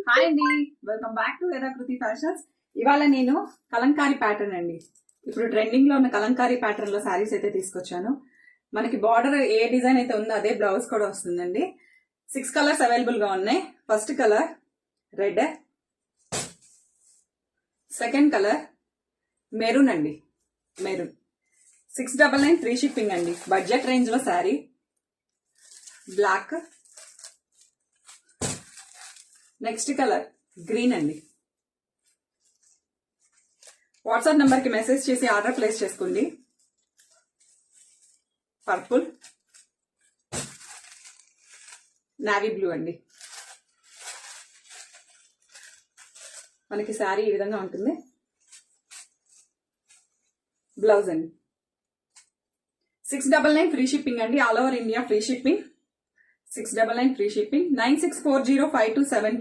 Hi అండి, welcome back to వేదాకృతి fashions. ఇవాళ నేను కలంకారీ ప్యాటర్న్ అండి, ఇప్పుడు ట్రెండింగ్ లో ఉన్న కలంకారీ ప్యాటర్న్ లో శారీస్ అయితే తీసుకొచ్చాను. మనకి బార్డర్ ఏ డిజైన్ అయితే ఉందో అదే బ్లౌజ్ కూడా వస్తుందండి. 6 కలర్స్ అవైలబుల్ గా ఉన్నాయి. First colour red, second colour maroon అండి, మెరూన్. 699 ఫ్రీ షిప్పింగ్ అండి, బడ్జెట్ రేంజ్ లో sari. Black, next colour green అండి. వాట్సాప్ నెంబర్ కి మెసేజ్ చేసి ఆర్డర్ ప్లేస్ చేసుకోండి. పర్పుల్, నావీ బ్లూ అండి. మనకి శారీ ఈ విధంగా ఉంటుంది. బ్లౌజ్ అండి. 699 ఫ్రీ షిప్పింగ్ అండి, all over India free shipping. 699 free shipping. 96405272